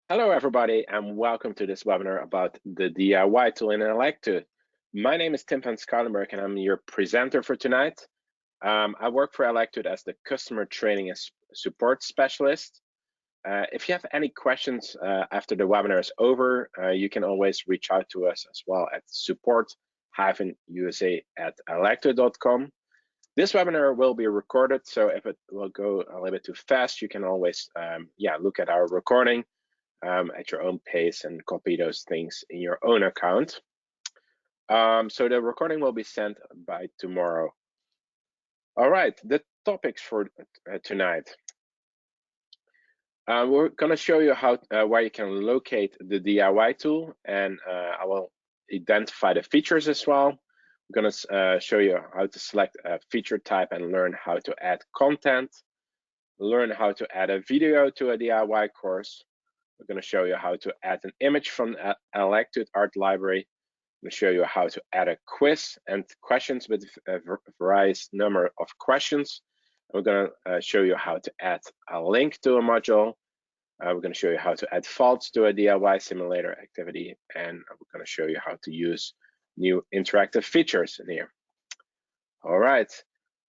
Hello, everybody, and welcome to this webinar about the DIY tool in Electude. My name is Tim van Schalenberg, and I'm your presenter for tonight. I work for Electude as the Customer Training and Support Specialist. If you have any questions after the webinar is over, you can always reach out to us as well at support-usa@electude.com. This webinar will be recorded, so if it will go a little bit too fast, you can always look at our recording at your own pace and copy those things in your own account. So the recording will be sent by tomorrow. All right, the topics for tonight. We're going to show you how where you can locate the DIY tool, and I will identify the features as well. We're going to show you how to select a feature type and learn how to add content, learn how to add a video to a DIY course. We're going to show you how to add an image from Electude Art Library. I'm going to show you how to add a quiz and questions with a various number of questions. We're going to show you how to add a link to a module. We're going to show you how to add faults to a DIY simulator activity. And we're going to show you how to use new interactive features in here. All right.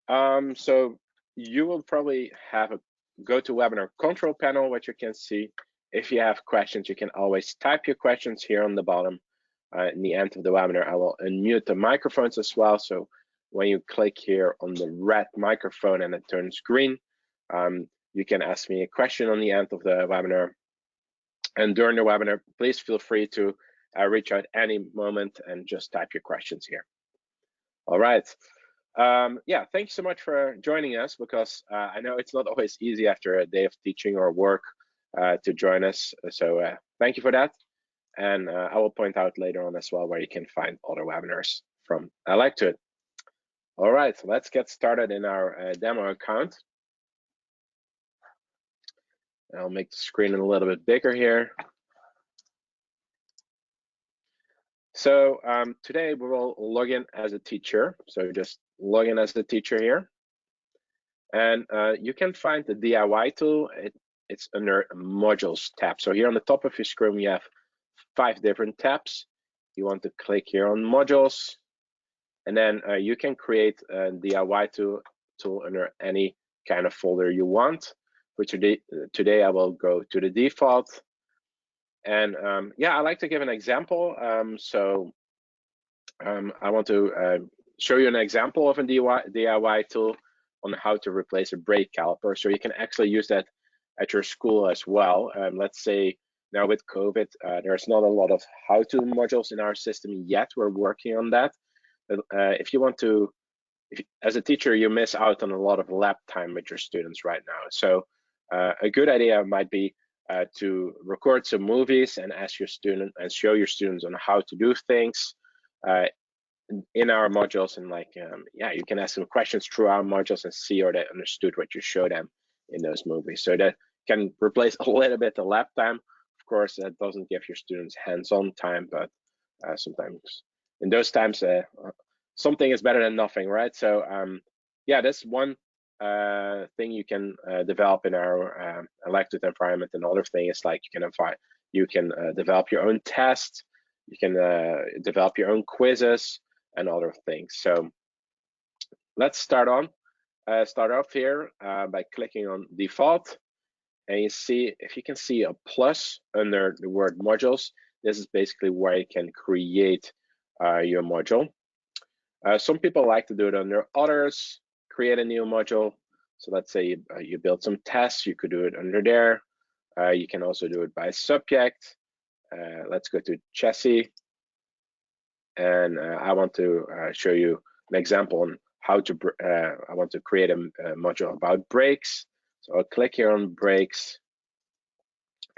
So you will probably have a GoToWebinar control panel, which you can see. If you have questions, you can always type your questions here on the bottom. In the end of the webinar, I will unmute the microphones as well. So when you click here on the red microphone and it turns green, you can ask me a question on the end of the webinar. And during the webinar, please feel free to reach out any moment and just type your questions here. All right. Thank you so much for joining us, because I know it's not always easy after a day of teaching or work to join us. So thank you for that. And I will point out later on as well where you can find other webinars from Electude. All right, so let's get started in our demo account. I'll make the screen a little bit bigger here. So today we will log in as a teacher. So just log in as the teacher here. And you can find the DIY tool. It's under Modules tab. So here on the top of your screen, you have 5 different tabs. You want to click here on Modules, and then you can create a DIY tool under any kind of folder you want. For today I will go to the default. And I like to give an example. I want to show you an example of a DIY tool on how to replace a brake caliper. So you can actually use that at your school as well. Let's say now with COVID, there's not a lot of how-to modules in our system yet. We're working on that. But if you want to, as a teacher, you miss out on a lot of lab time with your students right now. So a good idea might be to record some movies and ask your student and show your students on how to do things in our modules. And you can ask them questions through our modules and see or they understood what you showed them in those movies. So that can replace a little bit of lab time. Of course, that doesn't give your students hands-on time, but sometimes in those times, something is better than nothing, right? So that's one thing you can develop in our Electude environment. Another thing is you can develop your own tests, you can develop your own quizzes and other things. So let's start off here by clicking on default, and you see, if you can see a plus under the word modules, this is basically where you can create your module. Some people like to do it under others, create a new module. So let's say you build some tests, you could do it under there. You can also do it by subject. Let's go to chassis. And I want to show you an example on how to, I want to create a module about brakes. So I'll click here on brakes,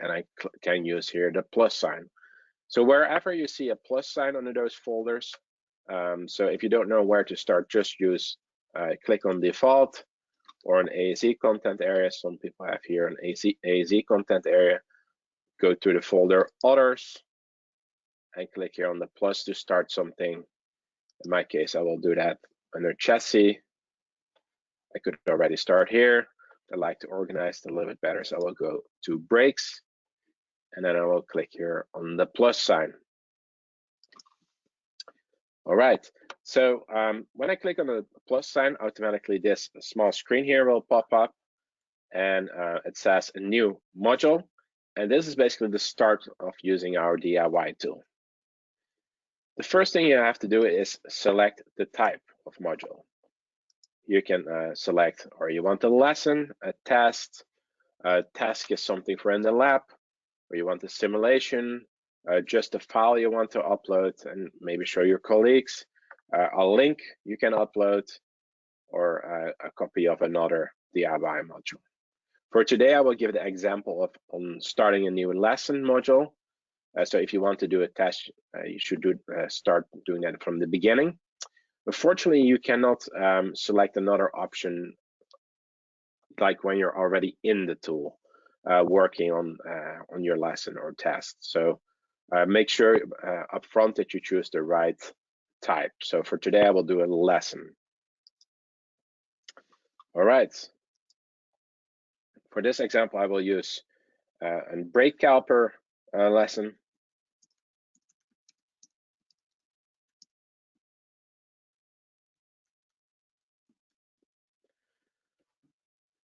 and I can use here the plus sign. So wherever you see a plus sign under those folders, so if you don't know where to start, just use click on default or an AZ content area. Some people have here an AZ content area. Go to the folder others and click here on the plus to start something. In my case, I will do that under chassis. I could already start here. I like to organize it a little bit better, so I will go to brakes and then I will click here on the plus sign. All right, so when I click on the plus sign, automatically this small screen here will pop up, and it says a new module, and this is basically the start of using our DIY tool. The first thing you have to do is select the type of module. You can select, or you want a lesson, a test. A task is something for in the lab, or you want a simulation, just a file you want to upload and maybe show your colleagues, a link you can upload, or a copy of another DIY module. For today, I will give the example of on starting a new lesson module. So if you want to do a test, you should start doing that from the beginning. Unfortunately, you cannot select another option like when you're already in the tool working on your lesson or test. So make sure up front that you choose the right type. So for today, I will do a lesson. All right. For this example, I will use a brake caliper lesson.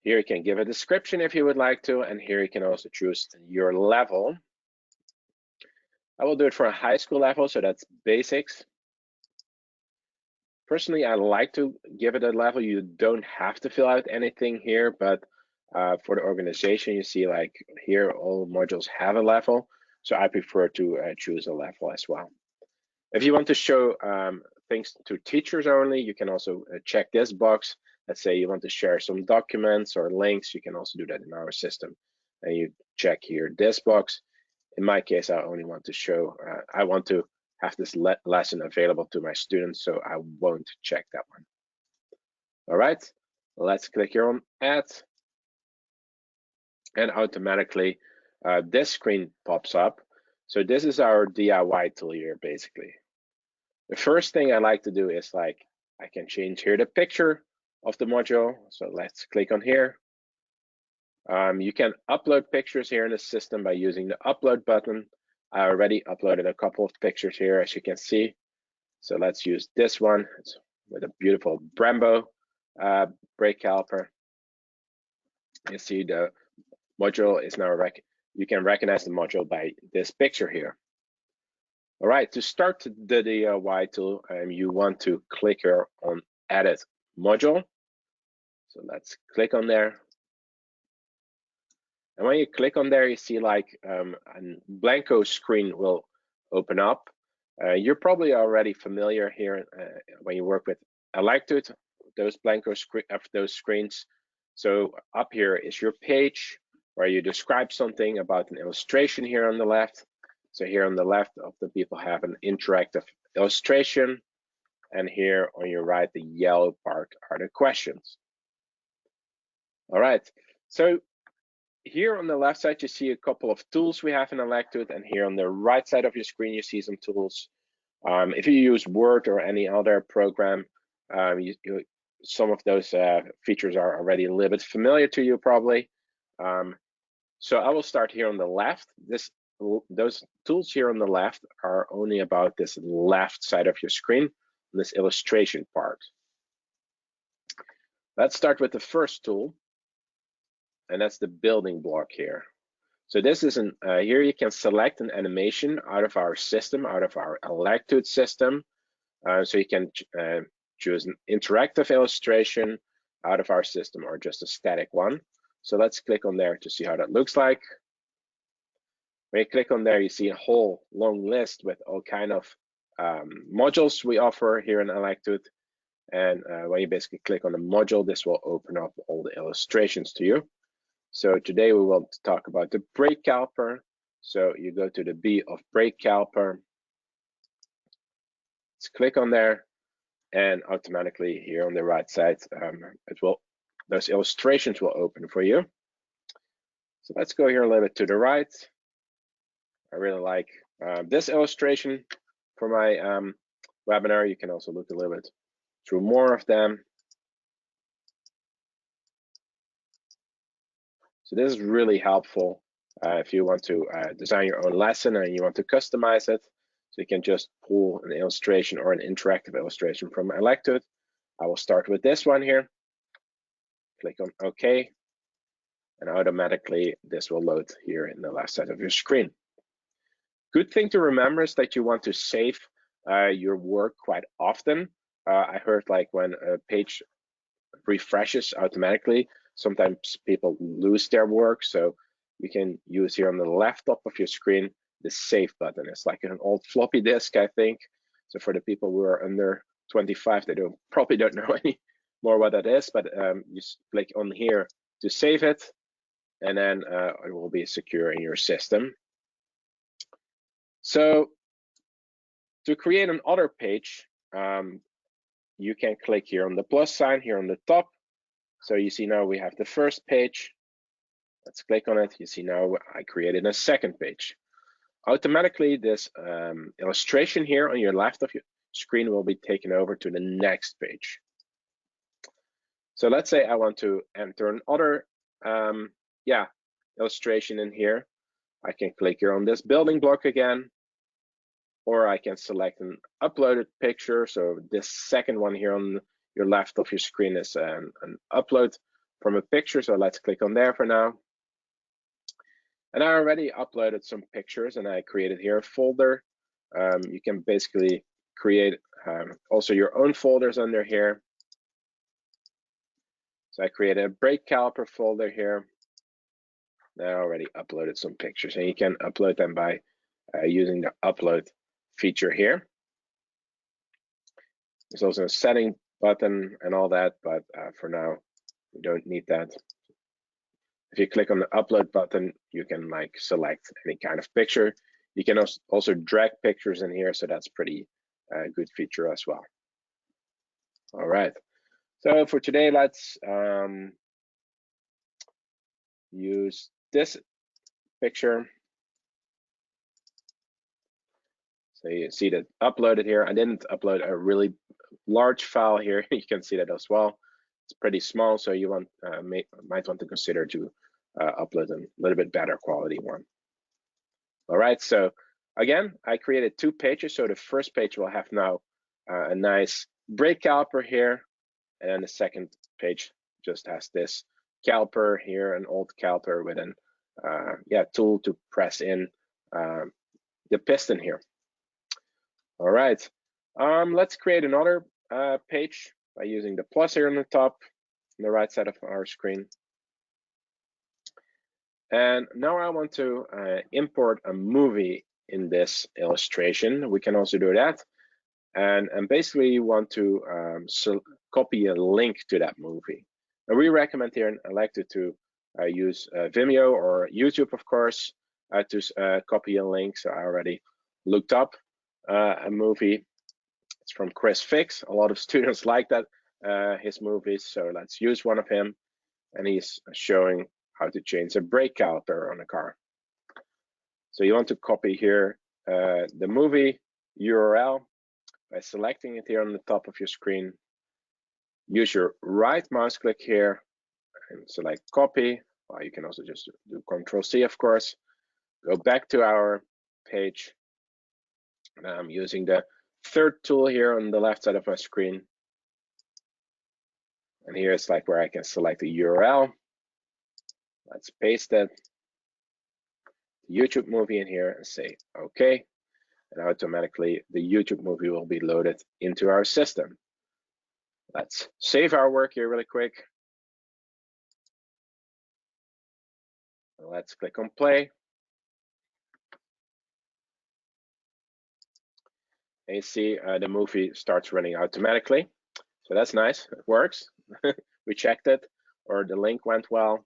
Here you can give a description if you would like to, and here you can also choose your level. I will do it for a high school level, so that's basics. Personally, I like to give it a level. You don't have to fill out anything here, but for the organization, you see like here, all modules have a level. So I prefer to choose a level as well. If you want to show things to teachers only, you can also check this box. Let's say you want to share some documents or links, you can also do that in our system. And you check here this box. In my case, I only want to show, I want to have this lesson available to my students, so I won't check that one. All right, let's click here on Add. And automatically this screen pops up. So this is our DIY tool here, basically. The first thing I like to do is like, I can change here the picture of the module. So let's click on here. You can upload pictures here in the system by using the upload button. I already uploaded a couple of pictures here, as you can see. So let's use this one. It's with a beautiful Brembo brake caliper. You see the module is now you can recognize the module by this picture here. All right, to start the DIY tool, you want to click here on Edit Module. So let's click on there. And when you click on there, you see like a blanco screen will open up. You're probably already familiar here when you work with Electude, those blanco screens. So up here is your page where you describe something about an illustration here on the left. So here on the left of the people have an interactive illustration, and here on your right, the yellow part are the questions. All right, so here on the left side, you see a couple of tools we have in Electude, and here on the right side of your screen, you see some tools. If you use Word or any other program, some of those features are already a little bit familiar to you probably. So I will start here on the left. Those tools here on the left are only about this left side of your screen, this illustration part. Let's start with the first tool, and that's the building block here. So this is here you can select an animation out of our system, out of our Electude system. So you can choose an interactive illustration out of our system or just a static one. So let's click on there to see how that looks like. When you click on there, you see a whole long list with all kind of modules we offer here in Electude. And when you basically click on the module, this will open up all the illustrations to you. So today we want to talk about the brake caliper. So you go to the B of brake caliper. Let's click on there, and automatically here on the right side, those illustrations will open for you. So let's go here a little bit to the right. I really like this illustration for my webinar. You can also look a little bit through more of them. So this is really helpful If you want to design your own lesson and you want to customize it, so you can just pull an illustration or an interactive illustration from Electude. I will start with this one here. Click on OK, and automatically this will load here in the left side of your screen. Good thing to remember is that you want to save your work quite often. I heard like when a page refreshes automatically, sometimes people lose their work. So you can use here on the left top of your screen the save button. It's like an old floppy disk, I think. So for the people who are under 25, they probably don't know any more what that is, but you click on here to save it, and then it will be secure in your system. So to create another page, you can click here on the plus sign here on the top. So you see now we have the first page. Let's click on it. You see now I created a second page. Automatically, this illustration here on your left of your screen will be taken over to the next page. So let's say I want to enter another illustration in here. I can click here on this building block again, or I can select an uploaded picture. So this second one here on your left of your screen is an upload from a picture. So let's click on there for now. And I already uploaded some pictures, and I created here a folder. You can basically create also your own folders under here. So I created a brake caliper folder here. I already uploaded some pictures, and you can upload them by using the upload feature here. There's also a setting button and all that, but for now, we don't need that. If you click on the upload button, you can like select any kind of picture. You can also drag pictures in here, so that's pretty good feature as well. All right, so for today, let's use this picture. So you see that uploaded here. I didn't upload a really large file here. You can see that as well. It's pretty small, so you might want to consider to upload a little bit better quality one. All right, so again, I created two pages. So the first page will have now a nice brake caliper here, and then the second page just has this caliper here, an old caliper with an tool to press in the piston here. All right, let's create another page by using the plus here on the top, on the right side of our screen. And now I want to import a movie in this illustration. We can also do that. And basically you want to copy a link to that movie. And we recommend here in Electude to use Vimeo or YouTube, of course, to copy a link. So I already looked up a movie. It's from Chris Fix. A lot of students like that, his movies. So let's use one of him. And he's showing how to change a brake caliper on a car. So you want to copy here the movie URL by selecting it here on the top of your screen. Use your right mouse click here and select copy. Well, you can also just do Control-C, of course. Go back to our page. And I'm using the third tool here on the left side of my screen. And here's like where I can select the URL. Let's paste that YouTube movie in here and say OK. And automatically the YouTube movie will be loaded into our system. Let's save our work here really quick. Let's click on play. And you see the movie starts running automatically. So that's nice, it works. We checked it, or the link went well.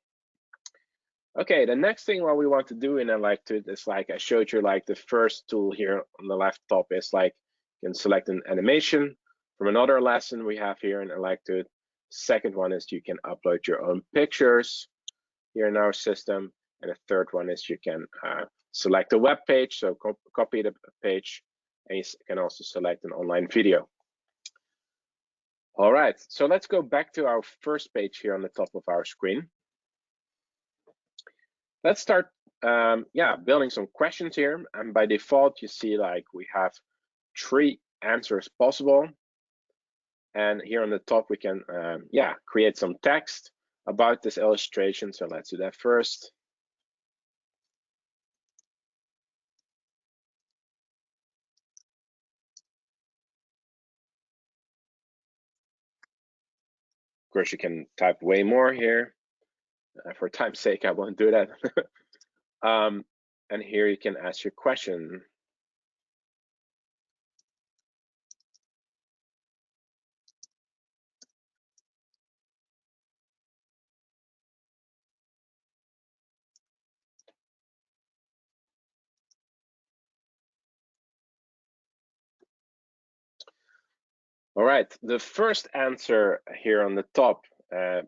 Okay, the next thing what we want to do in Electude is like I showed you, like the first tool here on the left top is like you can select an animation from another lesson we have here in Electude. Second one is you can upload your own pictures here in our system. And the third one is you can select a web page, so copy the page, and you can also select an online video. All right, so let's go back to our first page here on the top of our screen. Let's start yeah, building some questions here, and by default you see like we have 3 answers possible, and here on the top we can yeah, create some text about this illustration. So let's do that first. Of course you can type way more here. For time's sake I won't do that. And here you can ask your question. All right, the first answer here on the top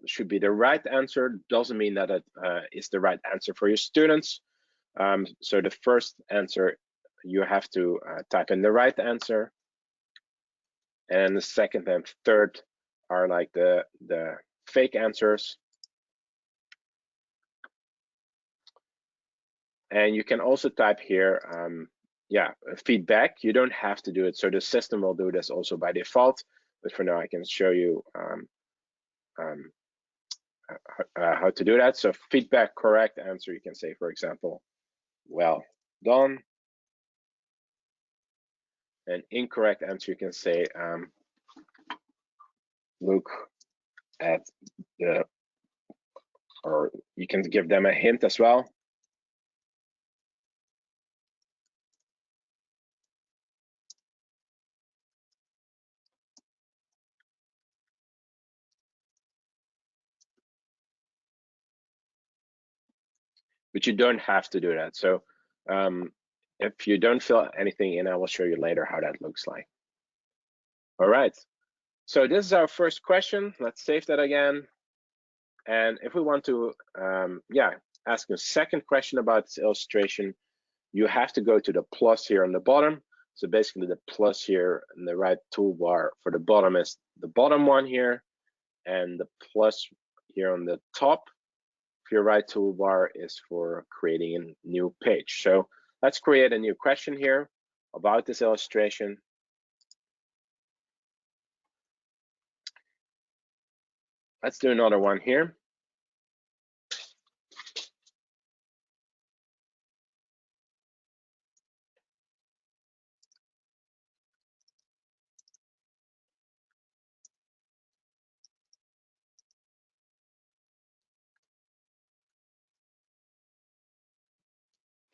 should be the right answer. Doesn't mean that it is the right answer for your students. So the first answer, you have to type in the right answer. And the second and third are like the fake answers. And you can also type here, yeah, feedback. You don't have to do it. So the system will do this also by default. But for now, I can show you how to do that. So feedback, correct answer, you can say, for example, well done. And incorrect answer, you can say, look at the, or you can give them a hint as well. But you don't have to do that. So if you don't fill anything in, I will show you later how that looks like. All right, so this is our first question. Let's save that again. And if we want to, yeah, ask a second question about this illustration, you have to go to the plus here on the bottom. So basically the plus here in the right toolbar for the bottom is the bottom one here, and the plus here on the top of your right toolbar is for creating a new page. So let's create a new question here about this illustration. Let's do another one here.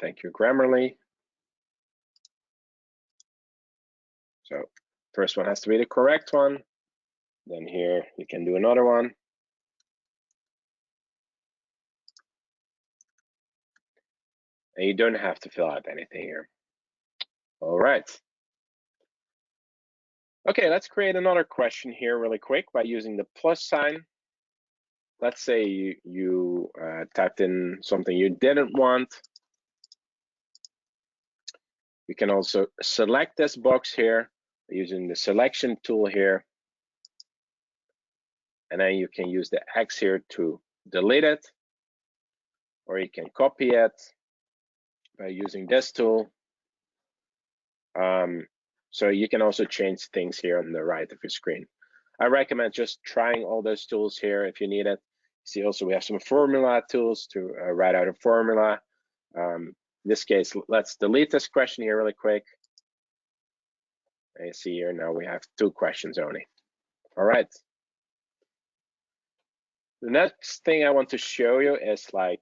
Thank you, Grammarly. So first one has to be the correct one. Then here you can do another one. And you don't have to fill out anything here. All right. Okay, let's create another question here really quick by using the plus sign. Let's say you typed in something you didn't want. You can also select this box here using the selection tool here. And then you can use the X here to delete it, or you can copy it by using this tool. So you can also change things here on the right of your screen. I recommend just trying all those tools here if you need it. See, also we have some formula tools to write out a formula. In this case, let's delete this question here really quick. And you see here now we have 2 questions only. All right. The next thing I want to show you is like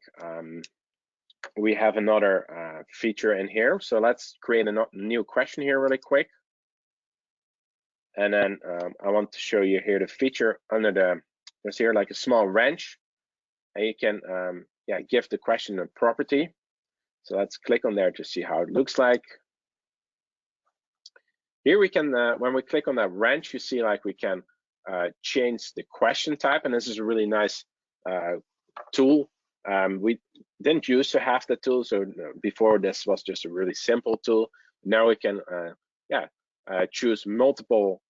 we have another feature in here. So let's create a new question here really quick. And then I want to show you here the feature under the, there's here like a small wrench, and you can yeah, give the question a property. So let's click on there to see how it looks like. Here we can, when we click on that wrench, you see like we can change the question type, and this is a really nice tool. We didn't used to have the tool, so before this was just a really simple tool. Now we can, yeah, choose multiple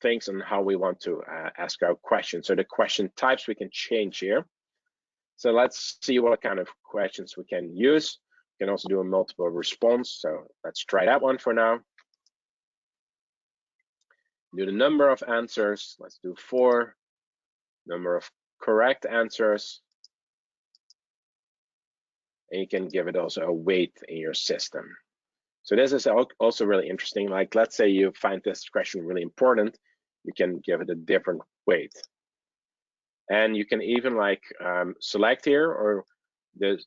things on how we want to ask our question. So the question types we can change here. So let's see what kind of questions we can use. We can also do a multiple response. So let's try that one for now. Do the number of answers. Let's do 4. Number of correct answers. And you can give it also a weight in your system. So this is also really interesting. Like, let's say you find this question really important, you can give it a different weight. And you can even like select here, or the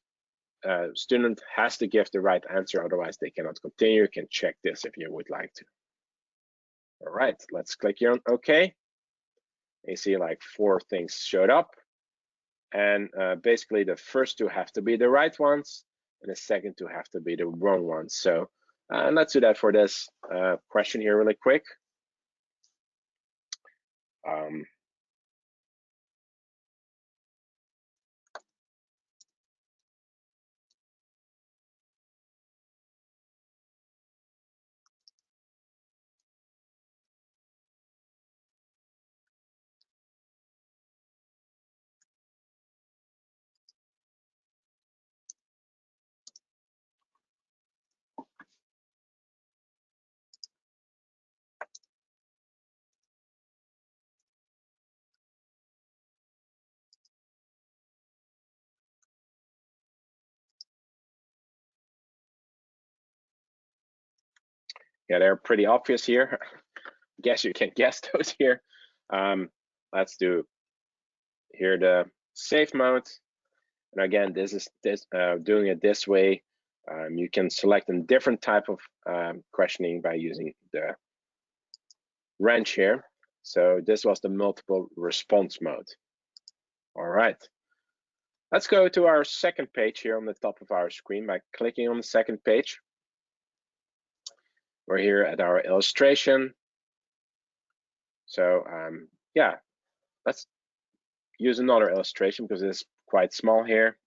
student has to give the right answer, otherwise they cannot continue. You can check this if you would like to. All right, let's click here on OK. You see like 4 things showed up. And basically the first 2 have to be the right ones, and the second 2 have to be the wrong ones. So let's do that for this question here really quick. Yeah, they're pretty obvious here. Guess you can guess those here. Let's do here the save mode. And again, this is doing it this way. You can select a different type of questioning by using the wrench here. So this was the multiple response mode. All right. Let's go to our second page here on the top of our screen by clicking on the second page. We're here at our illustration. So yeah, let's use another illustration because it's quite small here.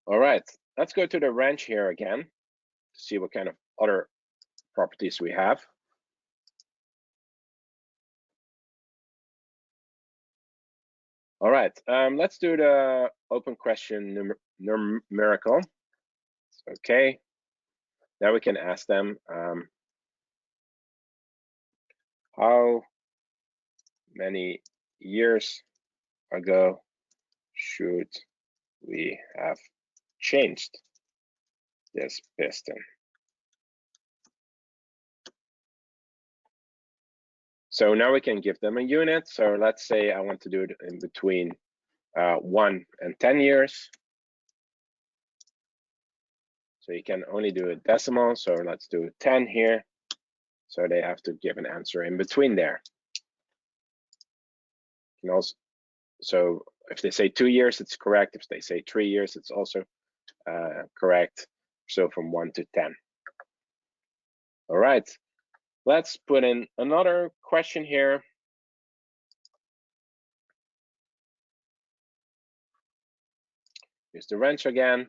All right, let's go to the wrench here again to see what kind of other properties we have. All right, let's do the open question numerical. Okay, now we can ask them how many years ago should we have changed this piston? So now we can give them a unit. So let's say I want to do it in between 1 and 10 years. So you can only do a decimal. So let's do 10 here. So they have to give an answer in between there. And also, so if they say 2 years, it's correct. If they say 3 years, it's also correct. So from 1 to 10. All right, let's put in another question here. Use the wrench again.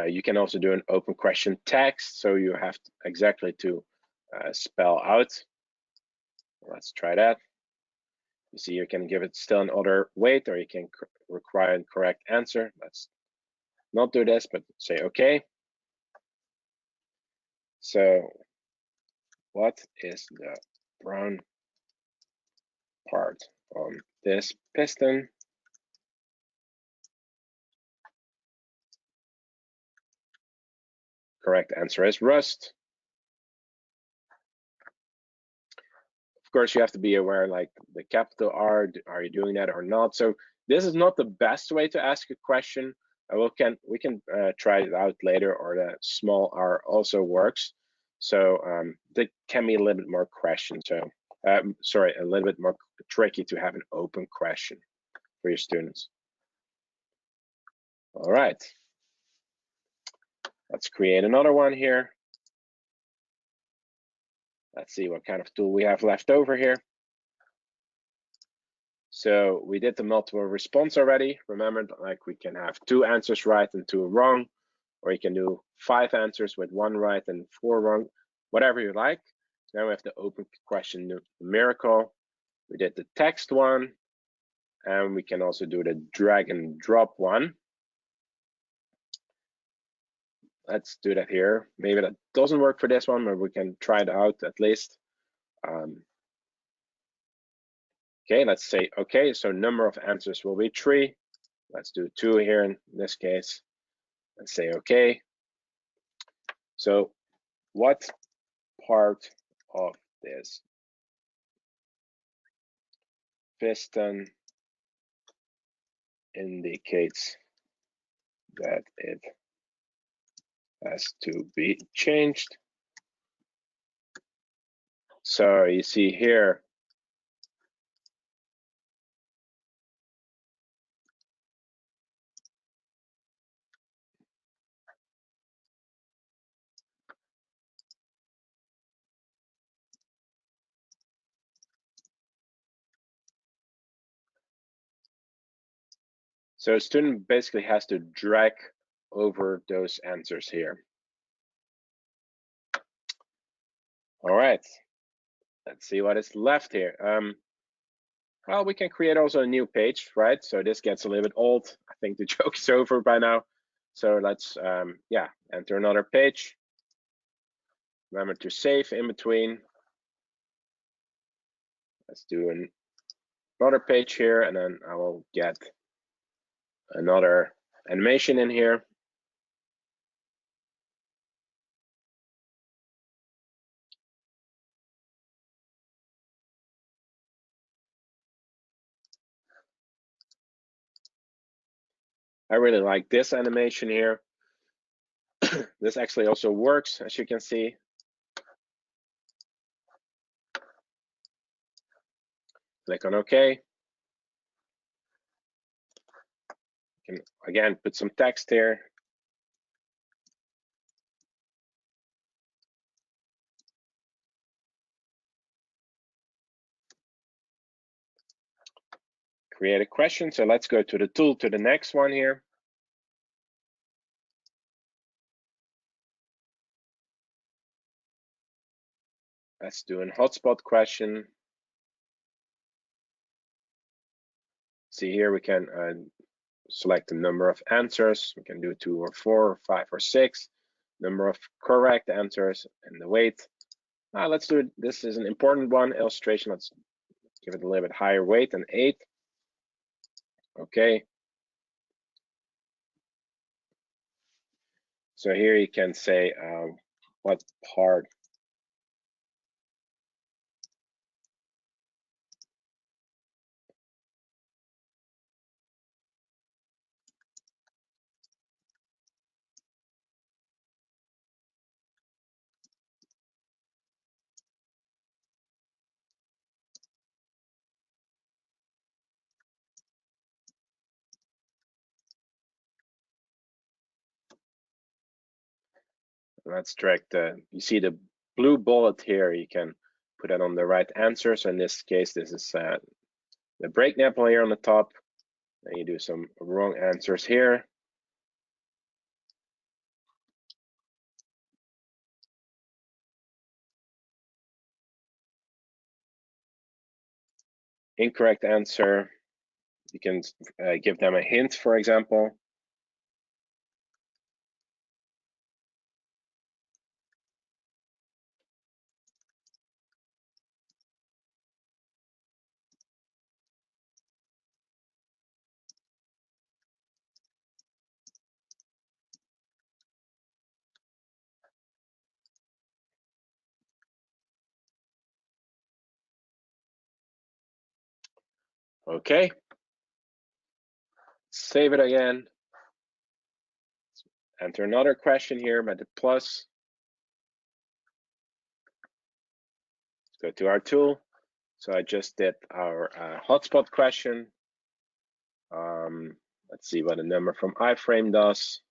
You can also do an open question text, so you have exactly to spell out. Let's try that. You see, you can give it still another weight, or you can require a correct answer. Let's not do this, but say okay. So what is the brown part on this piston? Correct answer is rust. Of course, you have to be aware, like the capital R, are you doing that or not? So this is not the best way to ask a question. We can try it out later, or the small r also works. So that can be a little bit more question. So sorry, a little bit more tricky to have an open question for your students. All right. Let's create another one here. Let's see what kind of tool we have left over here. So we did the multiple response already. Remember, like we can have 2 answers right and 2 wrong, or you can do 5 answers with 1 right and 4 wrong, whatever you like. Now we have the open question numerical. We did the text one, and we can also do the drag and drop one. Let's do that here. Maybe that doesn't work for this one, but we can try it out at least. Okay, let's say, okay, so number of answers will be 3. Let's do 2 here in this case. Let's say, okay. So what part of this piston indicates that it has to be changed? So you see here, so a student basically has to drag over those answers here. All right, let's see what is left here. Well, we can create also a new page, right? So this gets a little bit old. I think the joke is over by now. So let's, yeah, enter another page. Remember to save in between. Let's do another page here, and then I will get another animation in here. I really like this animation here. This actually also works, as you can see. Click on OK. You can again put some text here. Create a question. So let's go to the tool, to the next one here. Let's do a hotspot question. See here, we can select the number of answers. We can do 2 or 4 or 5 or 6. Number of correct answers and the weight. Let's do it. This is an important one, illustration. Let's give it a little bit higher weight than 8. Okay. So here you can say what part let's drag you see the blue bullet here, you can put it on the right answer. So in this case, this is the break nipple here on the top. And you do some wrong answers here. Incorrect answer, you can give them a hint, for example. Okay, save it again. Enter another question here by the plus. Let's go to our tool. So I just did our hotspot question. Let's see what the number from iframe does.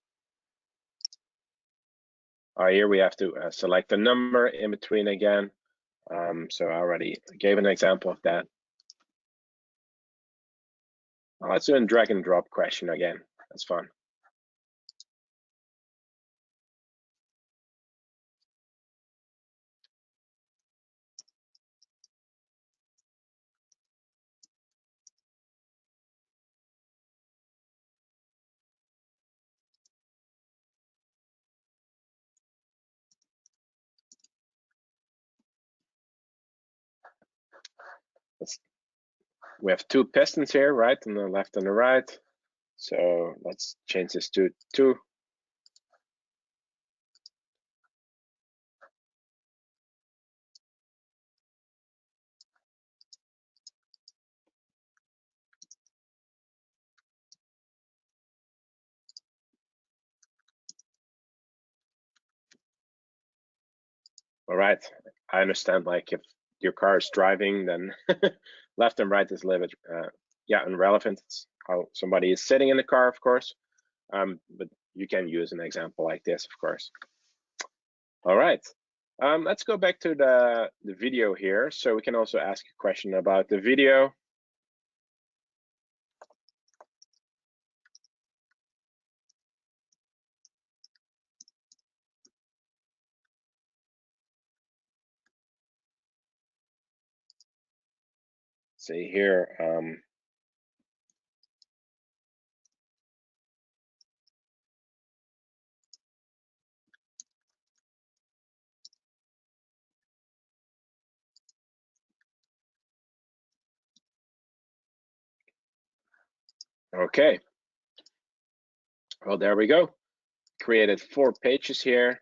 Here we have to select a number in between again. So I already gave an example of that. Let's do a drag and drop question again. That's fun. We have two pistons here, right, on the left and the right. So let's change this to 2. All right, I understand, like, if your car is driving, then left and right is a little bit, yeah, irrelevant. It's how somebody is sitting in the car, of course. But you can use an example like this, of course. All right, let's go back to the video here. So we can also ask a question about the video. See here, okay. Well, there we go. Created 4 pages here.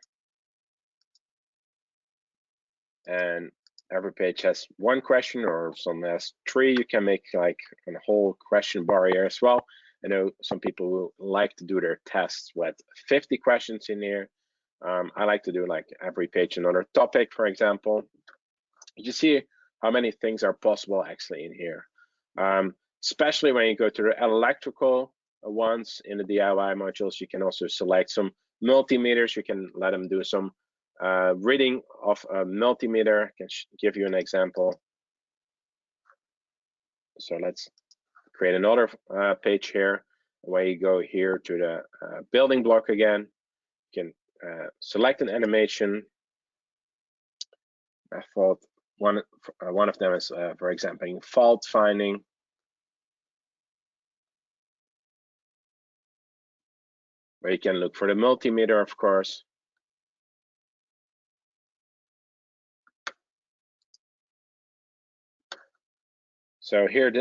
And every page has 1 question, or some has 3. You can make like a whole question bar here as well. I know some people will like to do their tests with 50 questions in here. I like to do like every page another topic, for example. You see how many things are possible actually in here, especially when you go to the electrical ones in the DIY modules. You can also select some multimeters. You can let them do some reading of a multimeter. I can give you an example. So let's create another page here where you go here to the building block again. You can select an animation. I thought one of them is, for example, fault finding. Where you can look for the multimeter, of course. So here,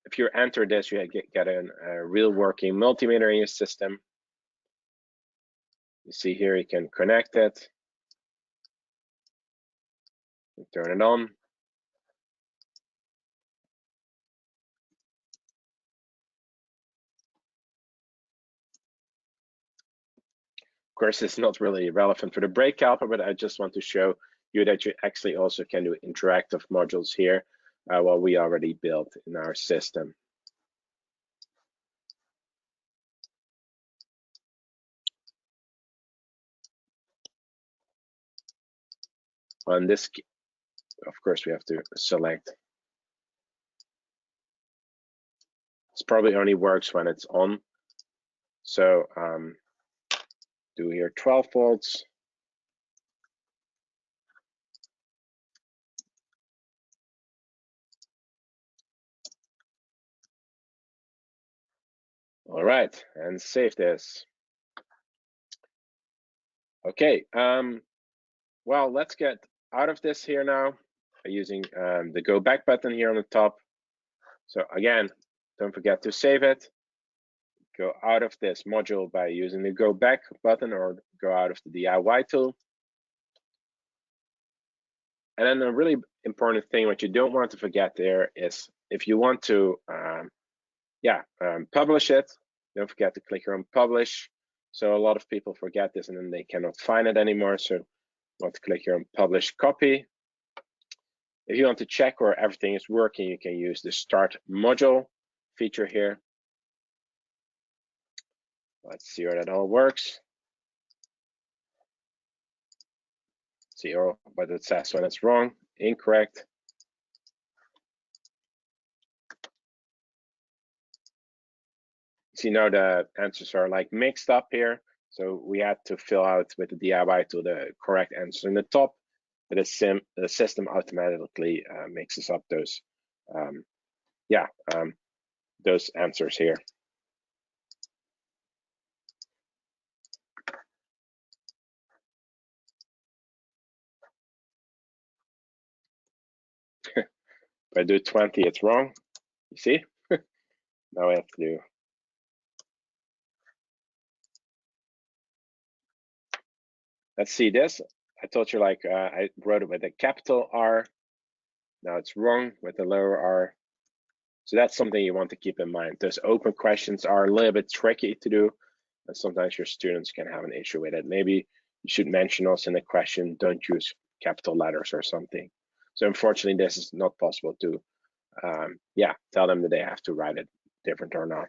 if you enter this, you get a real working multimeter in your system. You see here, you can connect it, turn it on. Of course, it's not really relevant for the brake caliper, but I just want to show you that you actually also can do interactive modules here, what we already built in our system. On this, of course, we have to select. This probably only works when it's on. So do here 12 volts. All right, and save this. Okay, well, let's get out of this here now by using the go back button here on the top. So again, don't forget to save it. Go out of this module by using the go back button, or go out of the DIY tool. And then a really important thing, what you don't want to forget there is, if you want to publish it, don't forget to click here on publish. So a lot of people forget this and then they cannot find it anymore. So you want to click here on publish copy. If you want to check where everything is working, you can use the start module feature here. Let's see where that all works. 0, but it says when it's wrong, incorrect. See, now the answers are like mixed up here. So we had to fill out with the DIY tool the correct answer in the top, but the system automatically mixes up those, those answers here. If I do 20, it's wrong. You see? Now I have to do. Let's see this. I told you like I wrote it with a capital R. Now it's wrong with a lower R. So that's something you want to keep in mind. Those open questions are a little bit tricky to do, and sometimes your students can have an issue with it. Maybe you should mention also in the question, don't use capital letters or something. So unfortunately, this is not possible to, tell them that they have to write it different or not.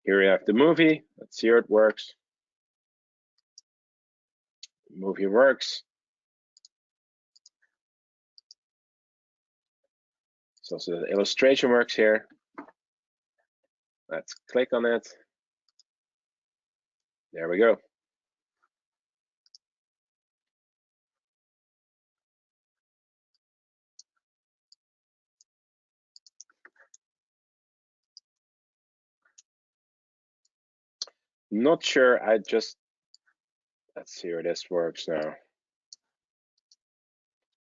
Here we have the movie. Let's see how it works. The movie works. So the illustration works here. Let's click on it. There we go. Not sure. Let's see how this works now.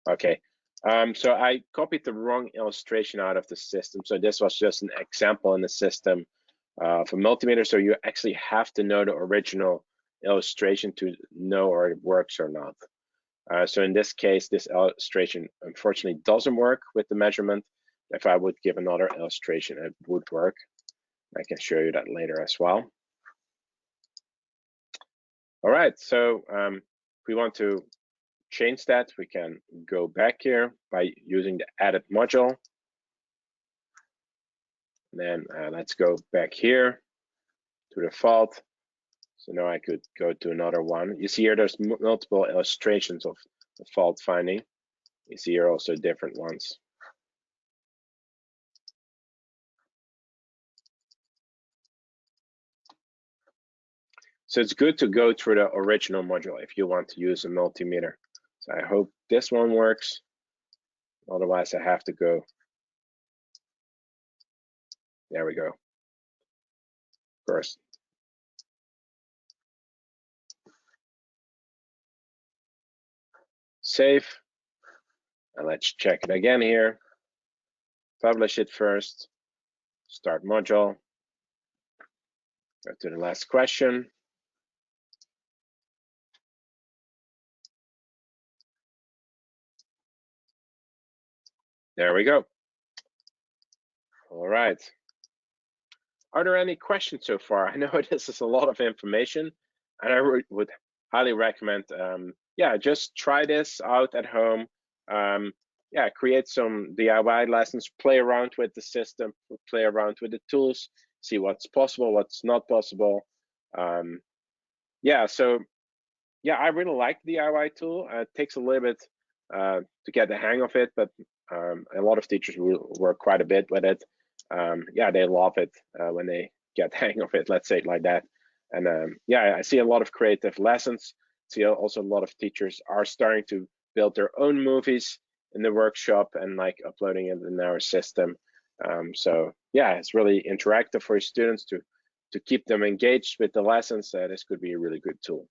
Okay. So I copied the wrong illustration out of the system. So this was just an example in the system for multimeter. So you actually have to know the original illustration to know or it works or not. So in this case, this illustration unfortunately doesn't work with the measurement. If I would give another illustration, it would work. I can show you that later as well. All right, so if we want to change that, we can go back here by using the edit module. And then let's go back here to the fault. So now I could go to another one. You see here, there's multiple illustrations of the fault finding. You see here also different ones. So it's good to go through the original module if you want to use a multimeter. So I hope this one works. Otherwise, I have to go. There we go. First. Save. And let's check it again here. Publish it first. Start module. Go to the last question. There we go. All right. Are there any questions so far? I know this is a lot of information, and I would highly recommend, just try this out at home. Create some DIY lessons, play around with the system, play around with the tools, see what's possible, what's not possible. I really like the DIY tool. It takes a little bit to get the hang of it, but a lot of teachers will work quite a bit with it. They love it when they get the hang of it, let's say it like that. And I see a lot of creative lessons. See also a lot of teachers are starting to build their own movies in the workshop and like uploading it in our system. It's really interactive for your students to keep them engaged with the lessons. This could be a really good tool.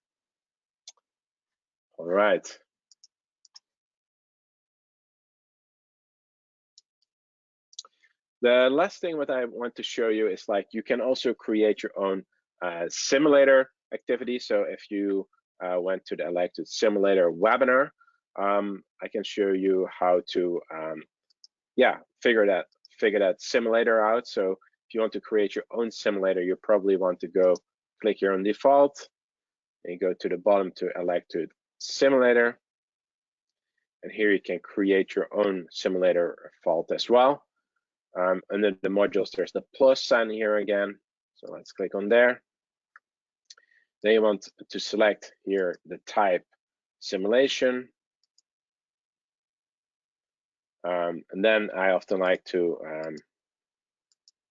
All right. The last thing what I want to show you is like you can also create your own simulator activity. So if you went to the Electude simulator webinar, I can show you how to figure that simulator out. So if you want to create your own simulator, you probably want to go click here on default and go to the bottom to Electude simulator. And here you can create your own simulator fault as well. Under the modules, there's the plus sign here again. So let's click on there. Then you want to select here the type simulation. And then I often like to,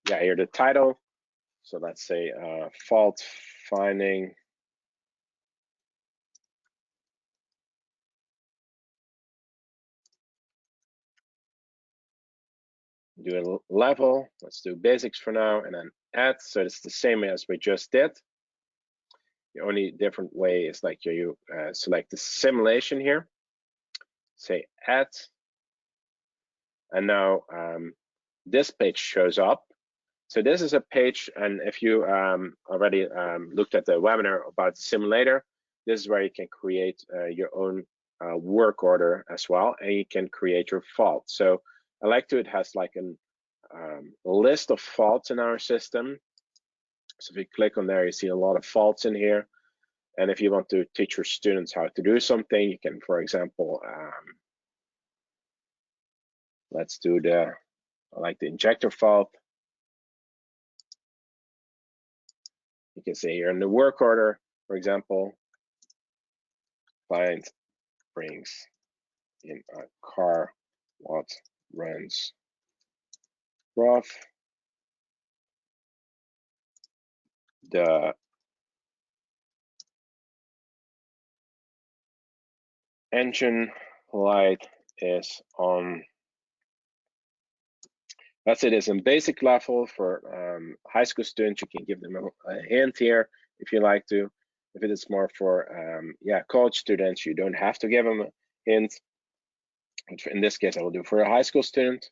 here the title. So let's say fault finding do a level. Let's do basics for now, and then add. So it's the same as we just did. The only different way is like you select the simulation here, say add, and now this page shows up. So this is a page, and if you already looked at the webinar about the simulator, this is where you can create your own work order as well, and you can create your fault. So Electude has like a list of faults in our system. So if you click on there, you see a lot of faults in here. And if you want to teach your students how to do something, you can, for example, let's do the injector fault. You can say here in the work order, for example, client brings in a car what runs rough. The engine light is on. That's it is in basic level. For high school students, you can give them a hint here if you like to. If it is more for college students, you don't have to give them a hint. In this case, I will do for a high school student.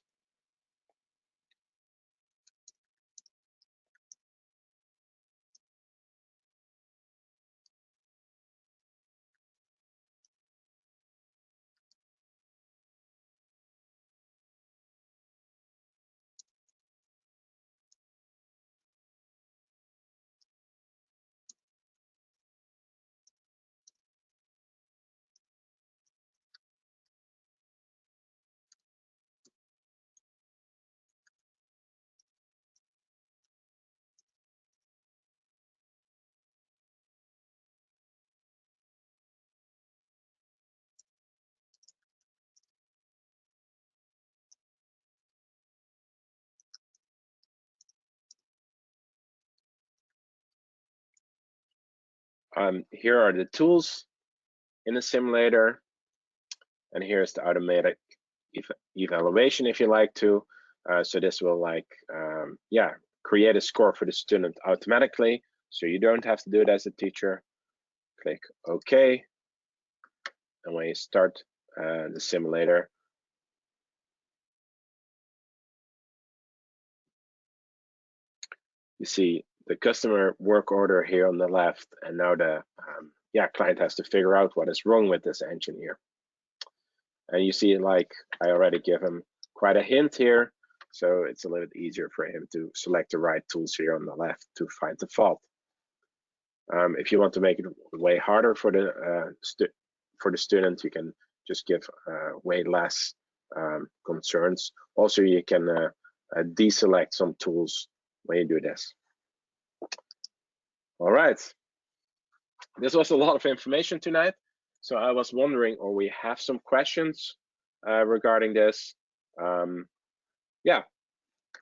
Here are the tools in the simulator, and here's the automatic evaluation if you like to. So this will create a score for the student automatically, so you don't have to do it as a teacher. Click OK, and when you start the simulator, you see the customer work order here on the left, and now the client has to figure out what is wrong with this engine here. And you see, like, I already give him quite a hint here, so it's a little bit easier for him to select the right tools here on the left to find the fault. If you want to make it way harder for the student, you can just give way less concerns. Also, you can deselect some tools when you do this. All right, this was a lot of information tonight. So I was wondering, or we have some questions regarding this. So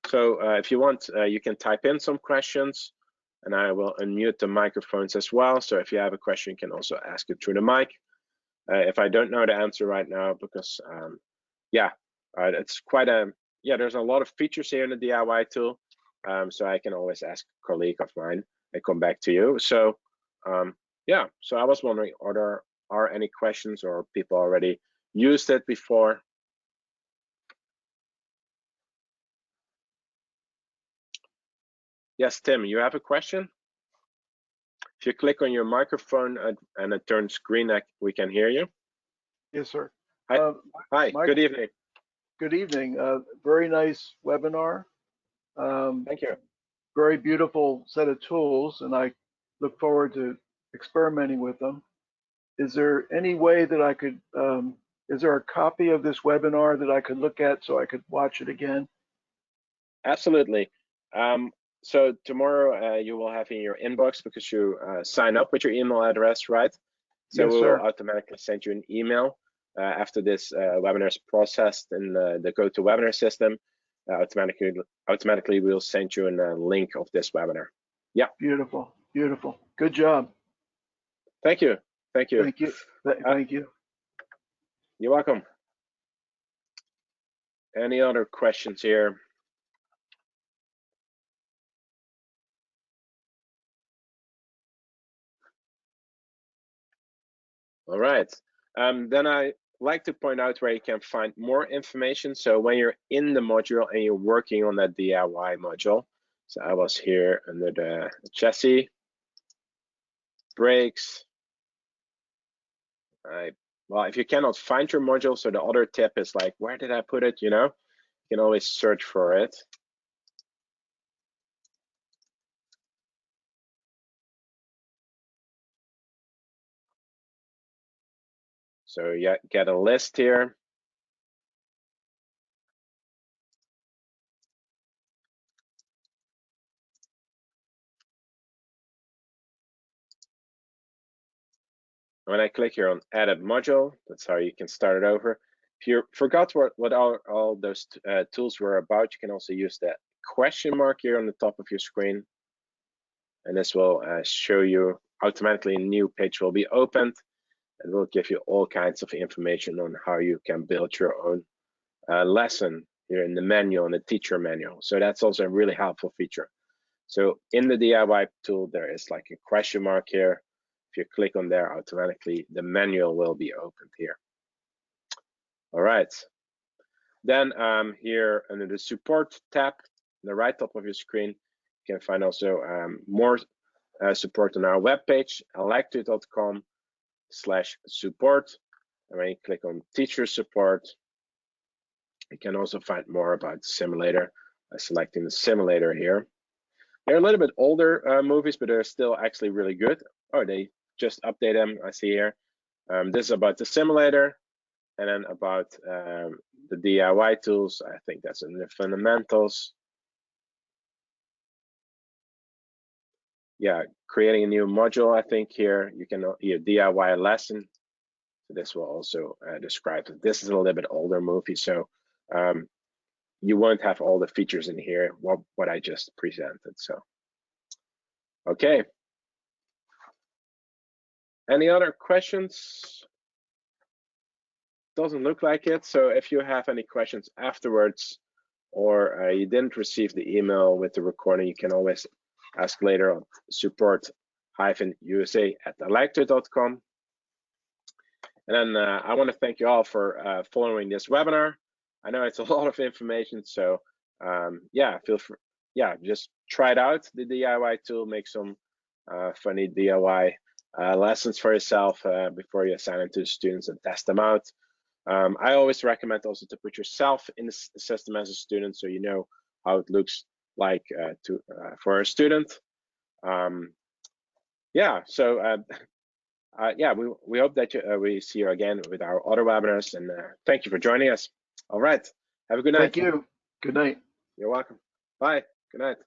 if you want, you can type in some questions, and I will unmute the microphones as well. So if you have a question, you can also ask it through the mic. If I don't know the answer right now, because it's quite there's a lot of features here in the DIY tool. So I can always ask a colleague of mine and come back to you. So so I was wondering, are there any questions, or people already used it before? Yes, Tim, you have a question? If you click on your microphone and it turns green, we can hear you. Yes, sir. Hi, good evening. Good evening. Very nice webinar. Thank you. Very beautiful set of tools, and I look forward to experimenting with them. Is there any way that I could, is there a copy of this webinar that I could look at so I could watch it again? Absolutely. So tomorrow you will have in your inbox, because you sign up with your email address, right? So Yes, we will sir. automatically send you an email after this webinar is processed in the GoToWebinar system. Automatically we'll send you a link of this webinar. Yeah. Beautiful. Beautiful. Good job. Thank you. Thank you. Thank you. Thank you. You're welcome. Any other questions here? All right. Then I like to point out where you can find more information. So when you're in the module and you're working on that DIY module, so I was here under the chassis, brakes. Well, if you cannot find your module, so the other tip is like, where did I put it? You know, you can always search for it. So you get a list here. When I click here on Edit Module, that's how you can start it over. If you forgot what all those tools were about, you can also use that question mark here on the top of your screen. And this will show you automatically a new page will be opened. It will give you all kinds of information on how you can build your own lesson here in the manual, in the teacher manual. So that's also a really helpful feature. So in the DIY tool, there is like a question mark here. If you click on there, automatically the manual will be opened here. All right. Then here under the support tab, on the right top of your screen, you can find also more support on our webpage, electude.com/support. And when you click on teacher support, you can also find more about the simulator by selecting the simulator here. They're a little bit older movies, but they're still actually really good. Oh, they just update them, I see here. This is about the simulator, and then about the DIY tools. I think that's in the fundamentals. Yeah, creating a new module, I think here you can DIY a lesson. So this will also describe that this is a little bit older movie, so you won't have all the features in here, what I just presented. So, okay. Any other questions? Doesn't look like it. So if you have any questions afterwards, or you didn't receive the email with the recording, you can always ask later on support-usa@electude.com. And then I want to thank you all for following this webinar. I know it's a lot of information, so yeah, feel free. Yeah, just try it out, the DIY tool, make some funny DIY lessons for yourself before you assign them to the students and test them out. I always recommend also to put yourself in the system as a student, so you know how it looks like for a student. Yeah, so yeah, we hope that we see you again with our other webinars, and thank you for joining us. All right, have a good night. Thank you. Good night. You're welcome. Bye. Good night.